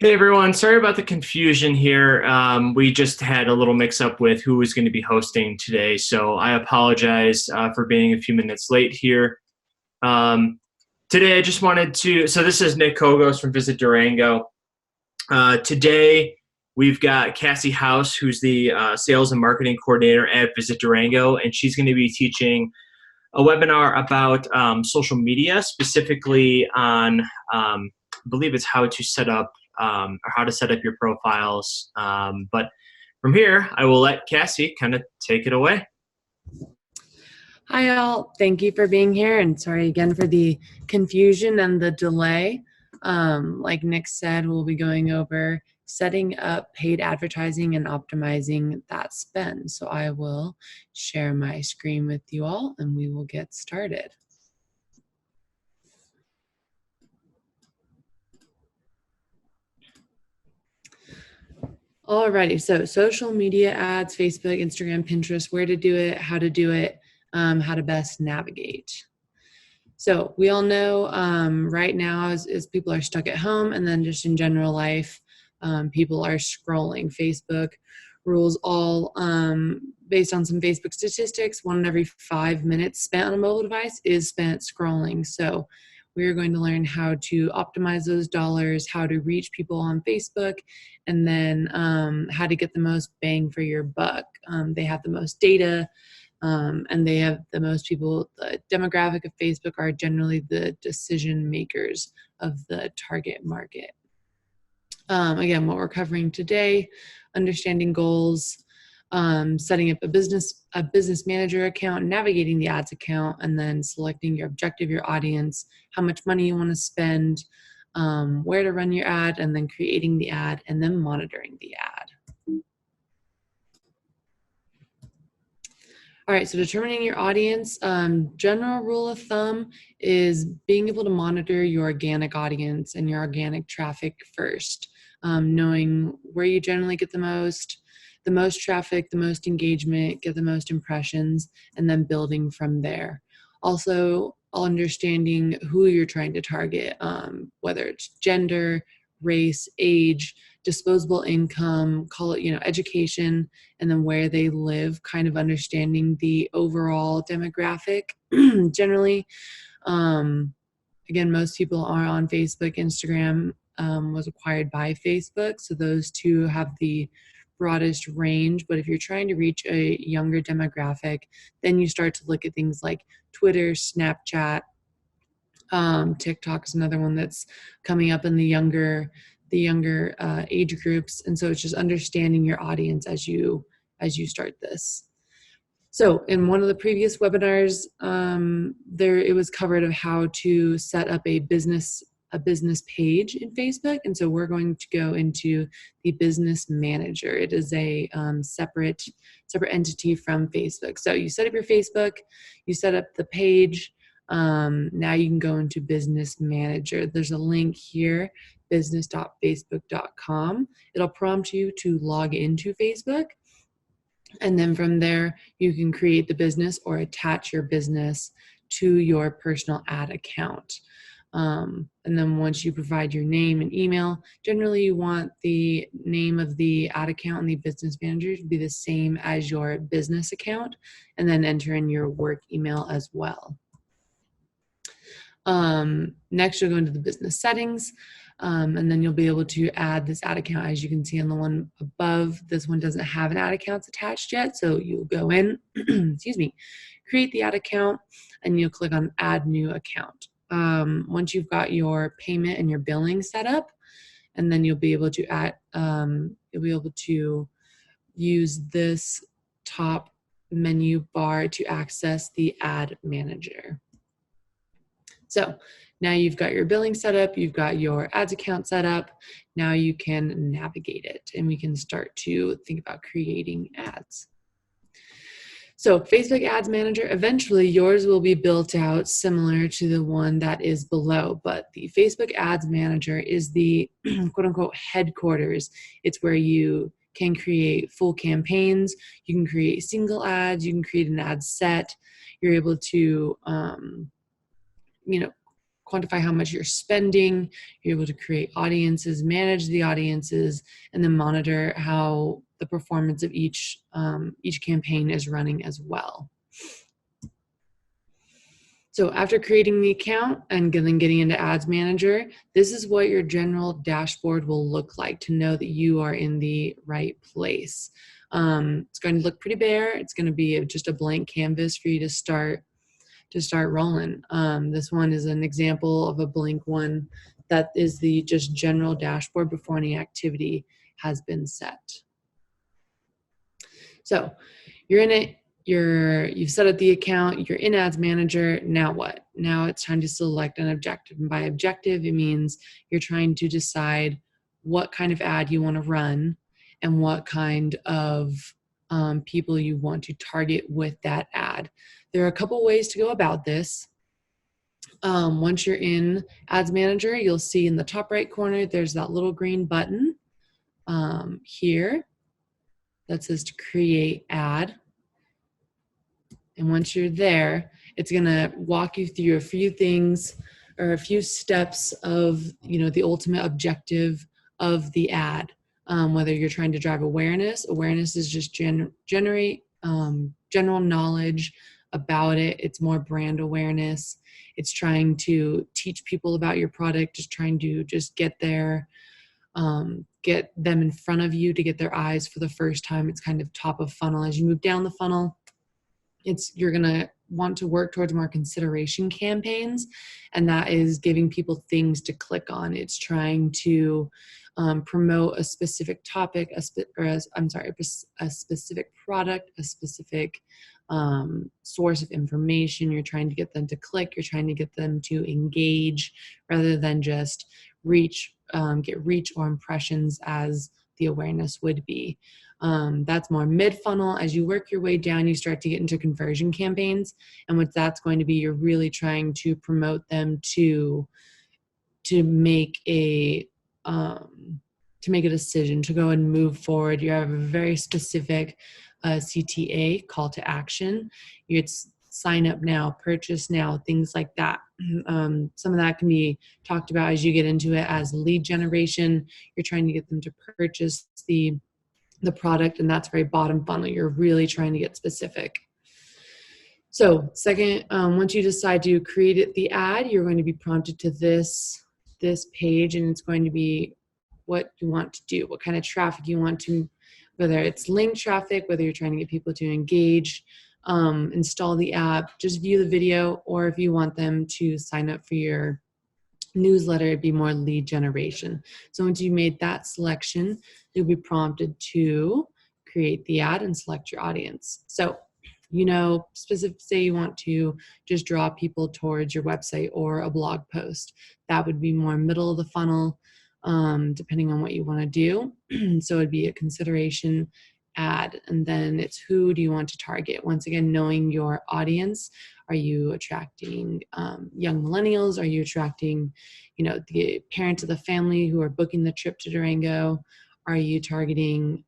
Hey everyone, sorry about the confusion here. We just had a little mix up with who was going to be hosting today, so I apologize for being a few minutes late here. Um, Today I just wanted to, so this is Nick Kogos from Visit Durango. Today we've got Cassie House, who's the sales and marketing coordinator at Visit Durango, and she's going to be teaching a webinar about social media, specifically on, I believe it's how to set up or how to set up your profiles. But from here, I will let Cassie kind of take it away. Hi all, thank you for being here and sorry again for the confusion and the delay. Like Nick said, we'll be going over setting up paid advertising and optimizing that spend. So I will share my screen with you all and we will get started. Alrighty, so social media ads, Facebook, Instagram, Pinterest, where to do it, how to best navigate. So we all know right now as people are stuck at home and then just in general life, people are scrolling. Facebook rules all based on some Facebook statistics. 1 in every 5 minutes spent on a mobile device is spent scrolling. So we're going to learn how to optimize those dollars, how to reach people on Facebook, and then how to get the most bang for your buck. They have the most data, and they have the most people. The demographic of Facebook are generally the decision makers of the target market. Again, what we're covering today: understanding goals, setting up a business manager account, navigating the ads account, and then selecting your objective, your audience, how much money you want to spend, where to run your ad, and then creating the ad, and then monitoring the ad. All right, so determining your audience, general rule of thumb is being able to monitor your organic audience and your organic traffic first, knowing where you generally get the most traffic, the most engagement, get the most impressions, and then building from there. Also, understanding who you're trying to target, whether it's gender, race, age, disposable income, call it, education, and then where they live, kind of understanding the overall demographic. Generally, again, most people are on Facebook. Instagram was acquired by Facebook, so those two have the broadest range. But if you're trying to reach a younger demographic, then you start to look at things like Twitter, Snapchat, TikTok is another one that's coming up in the younger age groups. And so it's just understanding your audience as you start this. So in one of the previous webinars, it was covered of how to set up a business page in Facebook. And so we're going to go into the business manager. It is a separate entity from Facebook. So you set up your Facebook, you set up the page. Now you can go into business manager. There's a link here, business.facebook.com. It'll prompt you to log into Facebook. And then from there, you can create the business or attach your business to your personal ad account. And then once you provide your name and email, generally you want the name of the ad account and the business manager to be the same as your business account, and then enter in your work email as well. Next, you'll go into the business settings, and then you'll be able to add this ad account. As you can see on the one above, this one doesn't have an ad account attached yet. So you'll go in, create the ad account, and you'll click on add new account. Once you've got your payment and your billing set up, and then you'll be able to use this top menu bar to access the ad manager. So now you've got your billing set up, you've got your ads account set up, now you can navigate it and we can start to think about creating ads. So Facebook Ads Manager, eventually yours will be built out similar to the one that is below, but the Facebook Ads Manager is the quote unquote headquarters. It's where you can create full campaigns, you can create single ads, you can create an ad set, you're able to quantify how much you're spending. You're able to create audiences, manage the audiences, and then monitor how the performance of each campaign is running as well. So after creating the account and then getting into Ads Manager, this is what your general dashboard will look like to know that you are in the right place. It's going to look pretty bare. It's going to be just a blank canvas for you to start rolling. This one is an example of a blank one that is the just general dashboard before any activity has been set. So you're in it. You've set up the account, you're in Ads Manager, now what? Now it's time to select an objective. And by objective, it means you're trying to decide what kind of ad you want to run and what kind of people you want to target with that ad. There are a couple ways to go about this. Once you're in Ads Manager, you'll see in the top right corner, there's that little green button here that says to create ad. And once you're there, it's going to walk you through a few things or a few steps of, the ultimate objective of the ad. Whether you're trying to drive awareness is just generate general knowledge about it. It's more brand awareness. It's trying to teach people about your product, just trying to get them in front of you to get their eyes for the first time. It's kind of top of funnel. As you move down the funnel, you're going to want to work towards more consideration campaigns, and that is giving people things to click on. It's trying to promote a specific topic, a specific product, a specific source of information. You're trying to get them to click. You're trying to get them to engage rather than just get reach or impressions as the awareness would be. That's more mid-funnel. As you work your way down, you start to get into conversion campaigns. And what that's going to be, you're really trying to promote them to make a decision, to go and move forward. You have a very specific CTA, call to action. It's sign up now, purchase now, things like that. Some of that can be talked about as you get into it as lead generation. You're trying to get them to purchase the product, and that's very bottom funnel. You're really trying to get specific. So second, once you decide to create the ad, you're going to be prompted to this page, and it's going to be what you want to do, what kind of traffic you want to, whether it's link traffic, whether you're trying to get people to engage, install the app, just view the video, or if you want them to sign up for your newsletter, it'd be more lead generation. So once you made that selection, you'll be prompted to create the ad and select your audience. So, say you want to just draw people towards your website or a blog post. That would be more middle of the funnel, depending on what you want to do. So it'd be a consideration ad, and then it's who do you want to target? Once again, knowing your audience. Are you attracting young millennials? Are you attracting, the parents of the family who are booking the trip to Durango? Are you targeting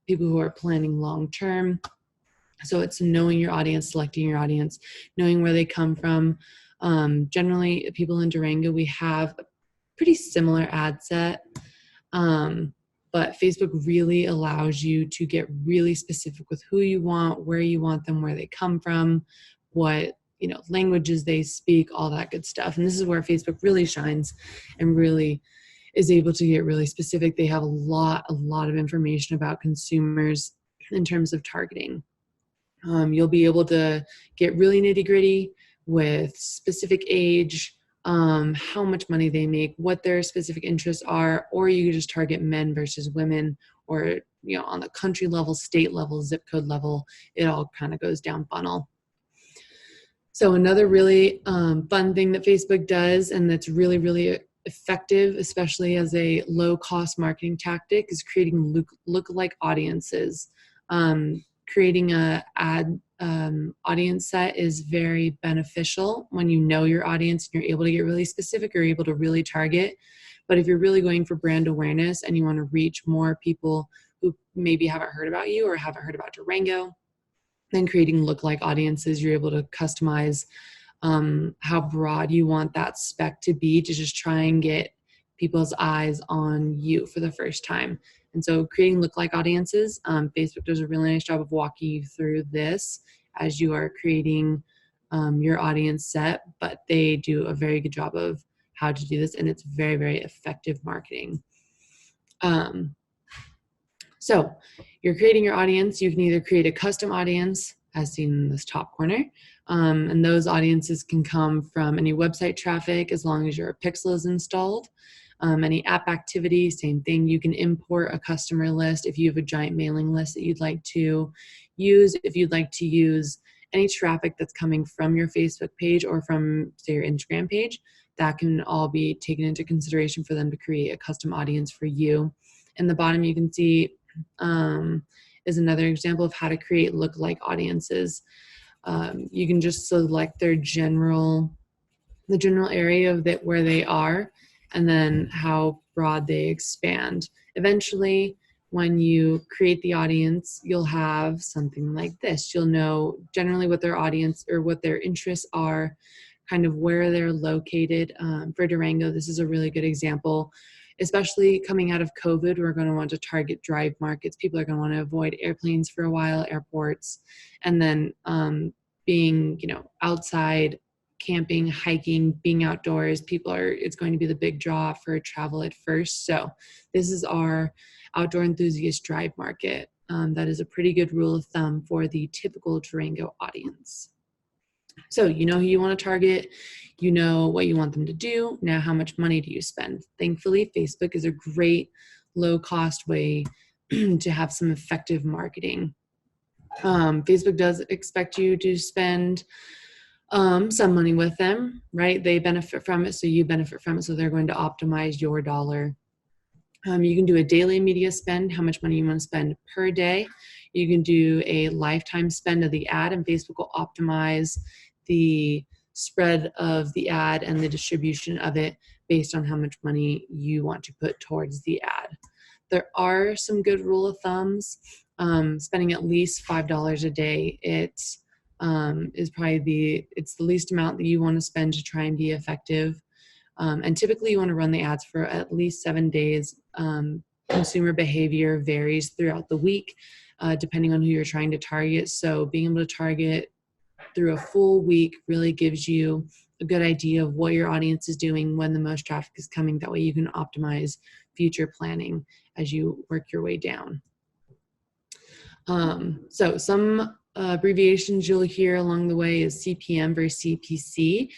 people who are planning long term? So it's knowing your audience, selecting your audience, knowing where they come from. Generally, people in Durango, we have a pretty similar ad set. But Facebook really allows you to get really specific with who you want, where you want them, where they come from, what languages they speak, all that good stuff. And this is where Facebook really shines and really is able to get really specific. They have a lot of information about consumers in terms of targeting. You'll be able to get really nitty-gritty with specific age, how much money they make, what their specific interests are, or you can just target men versus women, or on the country level, state level, zip code level. It all kind of goes down funnel. So another really fun thing that Facebook does, and that's really, really effective, especially as a low-cost marketing tactic, is creating lookalike audiences. Creating a ad audience set is very beneficial when you know your audience and you're able to get really specific, or able to really target. But if you're really going for brand awareness and you want to reach more people who maybe haven't heard about you or haven't heard about Durango, then creating lookalike audiences, you're able to customize how broad you want that spec to be to just try and get people's eyes on you for the first time. And so creating lookalike audiences, Facebook does a really nice job of walking you through this as you are creating your audience set, but they do a very good job of how to do this, and it's very, very effective marketing. So you're creating your audience. You can either create a custom audience, as seen in this top corner, and those audiences can come from any website traffic as long as your pixel is installed. Any app activity, same thing. You can import a customer list if you have a giant mailing list that you'd like to use. If you'd like to use any traffic that's coming from your Facebook page or from, say, your Instagram page, that can all be taken into consideration for them to create a custom audience for you. In the bottom, you can see is another example of how to create lookalike audiences. You can just select the general area of that where they are, and then how broad they expand. Eventually, when you create the audience, you'll have something like this. You'll know generally what their audience or what their interests are, kind of where they're located. For Durango, this is a really good example. Especially coming out of COVID, we're going to want to target drive markets. People are going to want to avoid airplanes for a while, airports, and then being, outside, camping, hiking, being outdoors. It's going to be the big draw for travel at first. So this is our outdoor enthusiast drive market. That is a pretty good rule of thumb for the typical Durango audience. So you know who you want to target, you know what you want them to do. Now, how much money do you spend? Thankfully, Facebook is a great low-cost way to have some effective marketing. Facebook does expect you to spend some money with them, right? They benefit from it, so you benefit from it, so they're going to optimize your dollar. You can do a daily media spend, how much money you want to spend per day. You can do a lifetime spend of the ad, and Facebook will optimize the spread of the ad and the distribution of it based on how much money you want to put towards the ad. There are some good rule of thumbs. Spending at least $5 a day, is probably it's the least amount that you want to spend to try and be effective. And typically you want to run the ads for at least 7 days. Consumer behavior varies throughout the week, depending on who you're trying to target. So being able to target through a full week really gives you a good idea of what your audience is doing, when the most traffic is coming. That way you can optimize future planning as you work your way down. So some abbreviations you'll hear along the way is CPM versus CPC.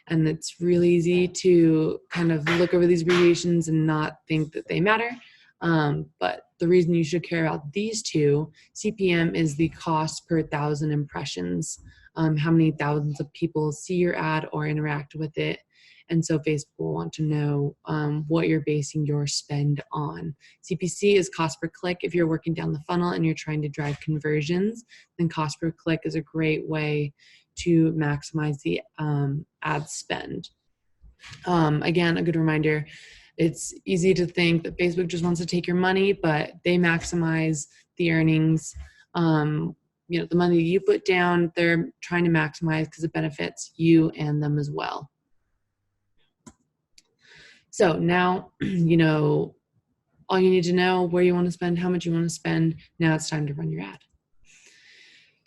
And it's really easy to kind of look over these abbreviations and not think that they matter. But the reason you should care about these two, CPM is the cost per 1,000 impressions, how many thousands of people see your ad or interact with it. And so Facebook will want to know what you're basing your spend on. CPC is cost per click. If you're working down the funnel and you're trying to drive conversions, then cost per click is a great way to maximize the ad spend. Again, a good reminder, it's easy to think that Facebook just wants to take your money, but they maximize the earnings. The money you put down, they're trying to maximize because it benefits you and them as well. So now, all you need to know, where you want to spend, how much you want to spend. Now it's time to run your ad.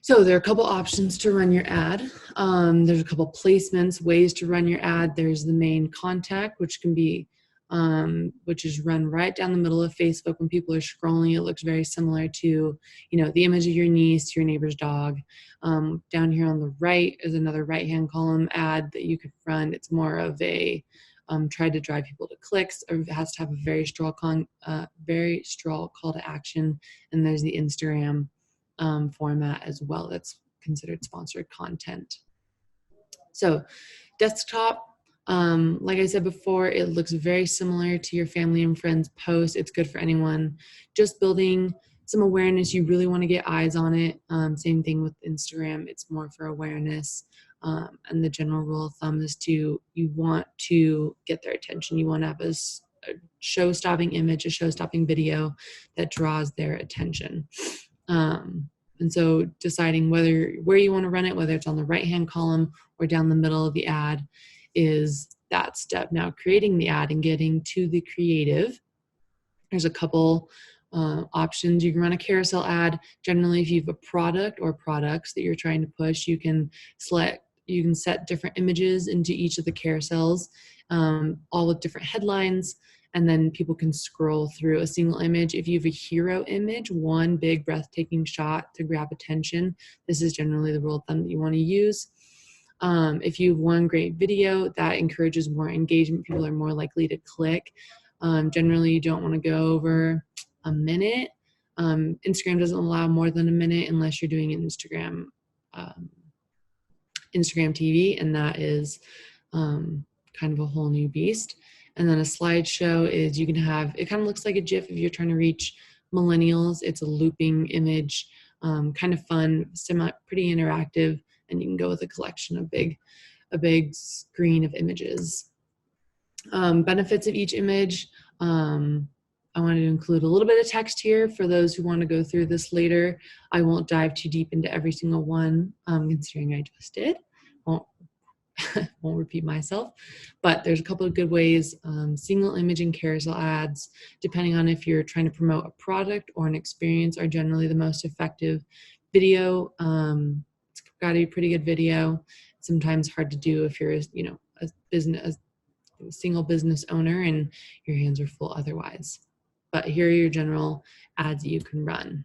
So there are a couple options to run your ad. There's a couple placements, ways to run your ad. There's the main contact, which can be, which is run right down the middle of Facebook when people are scrolling. It looks very similar to, the image of your niece, your neighbor's dog. Down here on the right is another right-hand column ad that you could run. It's more of a try to drive people to clicks, or it has to have a very strong call to action. And there's the Instagram format as well. That's considered sponsored content. So desktop, like I said before, it looks very similar to your family and friends post. It's good for anyone just building some awareness. You really want to get eyes on it. Same thing with Instagram. It's more for awareness. And the general rule of thumb is you want to get their attention. You want to have a show-stopping image, a show-stopping video that draws their attention. And so deciding where you want to run it, whether it's on the right-hand column or down the middle of the ad, is that step. Now, creating the ad and getting to the creative, there's a couple options. You can run a carousel ad. Generally, if you have a product or products that you're trying to push, you can set different images into each of the carousels, all with different headlines, and then people can scroll through a single image. If you have a hero image, one big breathtaking shot to grab attention, this is generally the rule of thumb that you want to use. If you have one great video, that encourages more engagement. People are more likely to click. Generally, you don't want to go over a minute. Instagram doesn't allow more than a minute unless you're doing an Instagram TV, and that is kind of a whole new beast. And then a slideshow is, you can have, it kind of looks like a GIF if you're trying to reach millennials. It's a looping image, kind of fun, pretty interactive, and you can go with a collection of a big screen of images. Benefits of each image. I wanted to include a little bit of text here for those who want to go through this later. I won't dive too deep into every single one, considering I just did. Won't repeat myself, but there's a couple of good ways. Single image and carousel ads, depending on if you're trying to promote a product or an experience, are generally the most effective. Video, it's got to be pretty good video. Sometimes hard to do if you're, a single business owner and your hands are full otherwise. But here are your general ads that you can run.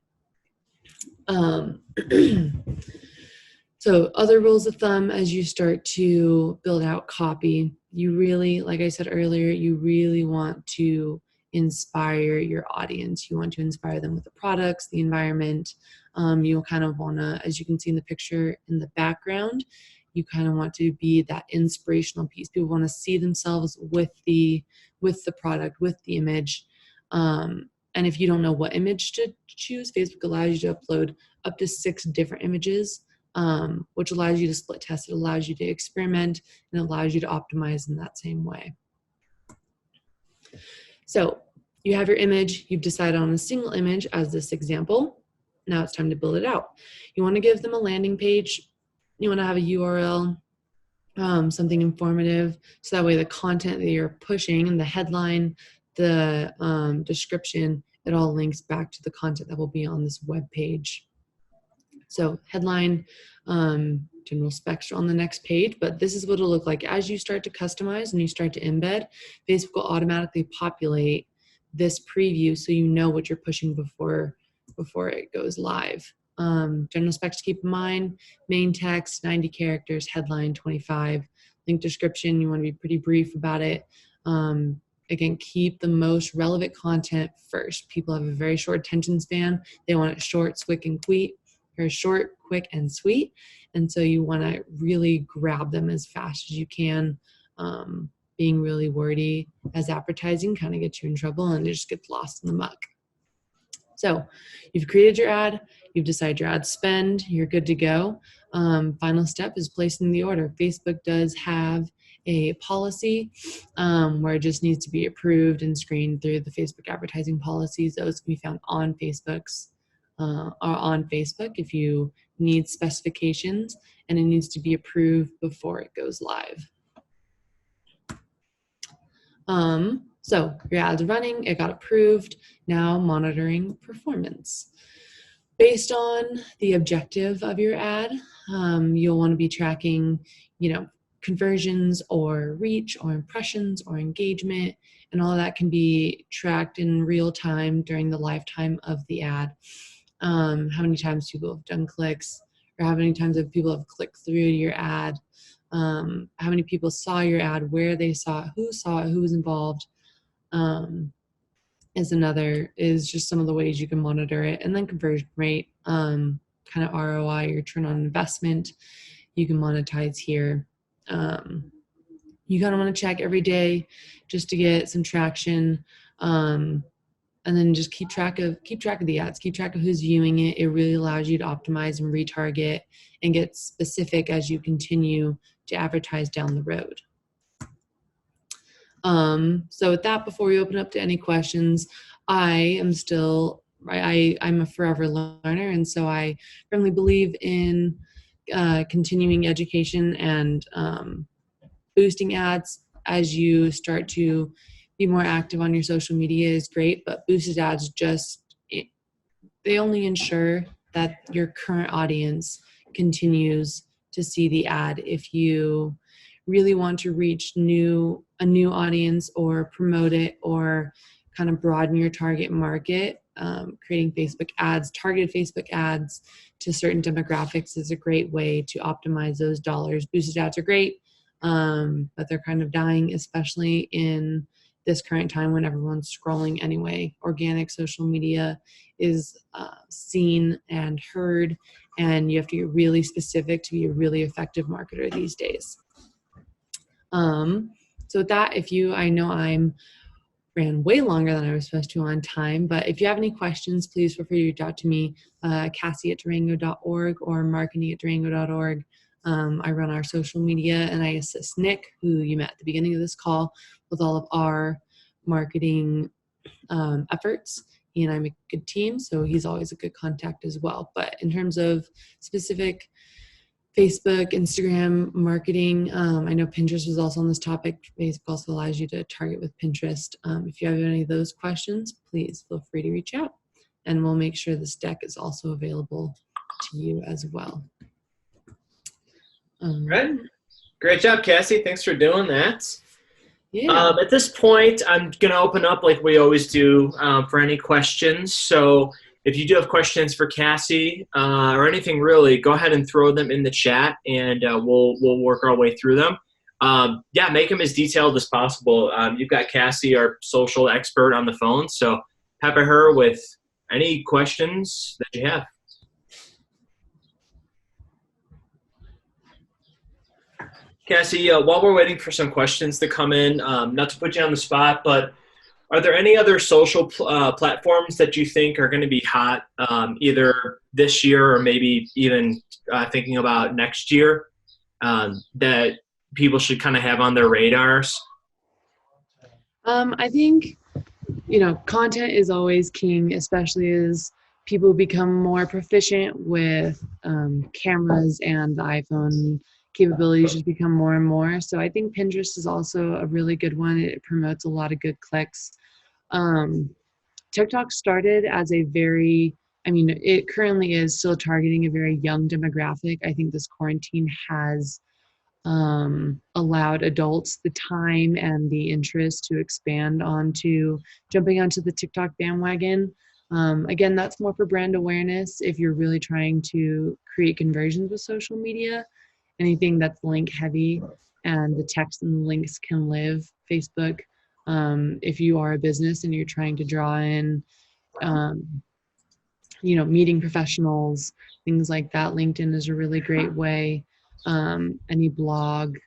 So other rules of thumb as you start to build out copy, you really, like I said earlier, you really want to inspire your audience. You want to inspire them with the products, the environment. You'll kind of want to, as you can see in the picture in the background, you kind of want to be that inspirational piece. People want to see themselves with the product, with the image. And if you don't know what image to choose, Facebook allows you to upload up to 6 different images, which allows you to split test. It allows you to experiment and allows you to optimize in that same way. So you have your image, you've decided on a single image as this example. Now it's time to build it out. You want to give them a landing page. You want to have a URL, something informative, so that way the content that you're pushing and the headline, the description, it all links back to the content that will be on this web page. So headline, general specs are on the next page, but this is what it'll look like. As you start to customize and you start to embed, Facebook will automatically populate this preview so you know what you're pushing before it goes live. General specs to keep in mind: main text, 90 characters, headline, 25. Link description, you want to be pretty brief about it. Again, keep the most relevant content first. People have a very short attention span. They want it short, quick, and sweet. And so you want to really grab them as fast as you can. Being really wordy as advertising kind of gets you in trouble and it just gets lost in the muck. So you've created your ad, you've decided your ad spend, you're good to go. Final step is placing the order. Facebook does have a policy where it just needs to be approved and screened through the Facebook advertising policies. Those can be found on Facebook if you need specifications, and it needs to be approved before it goes live. So your ad's running, it got approved, now monitoring performance. Based on the objective of your ad, you'll want to be tracking, conversions or reach or impressions or engagement, and all of that can be tracked in real time during the lifetime of the ad. How many times people have done clicks, or how many times people have clicked through your ad, how many people saw your ad, where they saw it, who was involved, is just some of the ways you can monitor it. And then conversion rate, kind of ROI, your return on investment, you can monetize here. You kind of want to check every day just to get some traction. And then just keep track of the ads, keep track of who's viewing it. It really allows you to optimize and retarget and get specific as you continue to advertise down the road. So with that, before we open up to any questions, I am still I'm a forever learner, and so I firmly believe in continuing education and boosting ads as you start to be more active on your social media is great, but boosted ads they only ensure that your current audience continues to see the ad. If you really want to reach a new audience or promote it or kind of broaden your target market, creating Facebook ads, targeted Facebook ads to certain demographics is a great way to optimize those dollars. Boosted ads are great, but they're kind of dying, especially in this current time when everyone's scrolling anyway. Organic social media is seen and heard, and you have to get really specific to be a really effective marketer these days. So with that, I know I'm ran way longer than I was supposed to on time, but if you have any questions, please feel free to reach out to me, Cassie@durango.org or marketing@durango.org. I run our social media, and I assist Nick, who you met at the beginning of this call, with all of our marketing efforts. He and I make a good team, so he's always a good contact as well. But in terms of specific Facebook, Instagram marketing, I know Pinterest was also on this topic. Facebook also allows you to target with Pinterest. If you have any of those questions, please feel free to reach out, and we'll make sure this deck is also available to you as well. Right. Great job, Cassie. Thanks for doing that. Yeah. At this point, I'm going to open up like we always do for any questions. So if you do have questions for Cassie or anything really, go ahead and throw them in the chat, and we'll work our way through them. Yeah, make them as detailed as possible. You've got Cassie, our social expert, on the phone, so pepper her with any questions that you have. Cassie, while we're waiting for some questions to come in, not to put you on the spot, but are there any other social platforms that you think are going to be hot either this year or maybe even thinking about next year that people should kind of have on their radars? I think, content is always king, especially as people become more proficient with cameras, and the iPhone capabilities just become more and more. So I think Pinterest is also a really good one. It promotes a lot of good clicks. TikTok started as it currently is still targeting a very young demographic. I think this quarantine has allowed adults the time and the interest to expand jumping onto the TikTok bandwagon. Again, that's more for brand awareness. If you're really trying to create conversions with social media, anything that's link heavy and the text and the links can live. Facebook, if you are a business and you're trying to draw in, meeting professionals, things like that, LinkedIn is a really great way. Any blog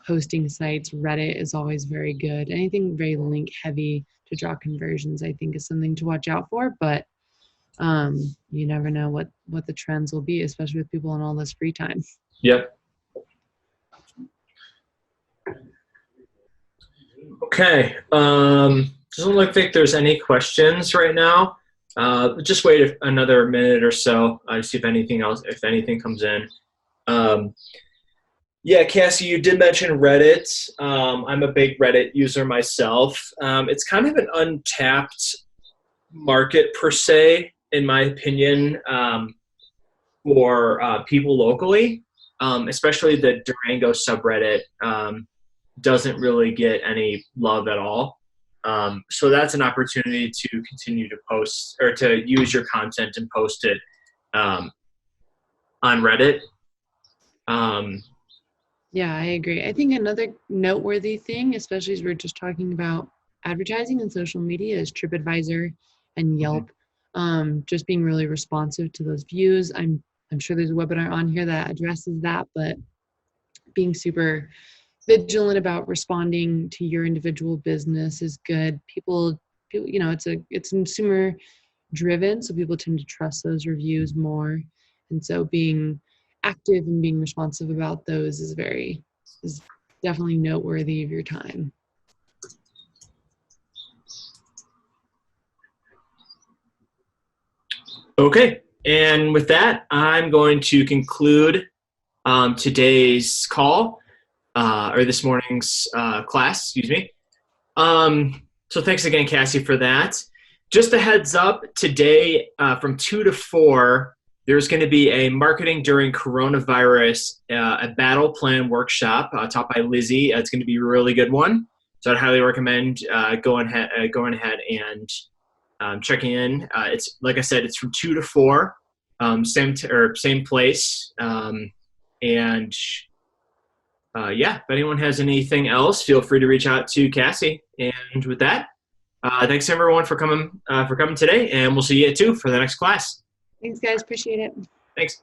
hosting sites, Reddit is always very good. Anything very link heavy to draw conversions, I think, is something to watch out for. But you never know what the trends will be, especially with people on all this free time. Yep. Okay. Doesn't think there's any questions right now. Just wait another minute or so to see if anything comes in. Yeah, Cassie, you did mention Reddit. I'm a big Reddit user myself. It's kind of an untapped market per se, in my opinion, for people locally, especially the Durango subreddit. Doesn't really get any love at all. So that's an opportunity to continue to post or to use your content and post it on Reddit. Yeah, I agree. I think another noteworthy thing, especially as we're just talking about advertising and social media, is TripAdvisor and Yelp. Just being really responsive to those views. I'm sure there's a webinar on here that addresses that, but being super vigilant about responding to your individual business is good. People, it's consumer driven, so people tend to trust those reviews more. And so being active and being responsive about those is definitely noteworthy of your time. Okay, and with that, I'm going to conclude today's call, or this morning's class, excuse me. So thanks again, Cassie, for that. Just a heads up, today from 2 to 4, there's going to be a Marketing During Coronavirus, a battle plan workshop taught by Lizzie. It's going to be a really good one. So I'd highly recommend going ahead and checking in. It's like I said, it's from 2 to 4, same place. And yeah, if anyone has anything else, feel free to reach out to Cassie. And with that, thanks everyone for coming today, and we'll see you at 2 for the next class. Thanks, guys. Appreciate it. Thanks.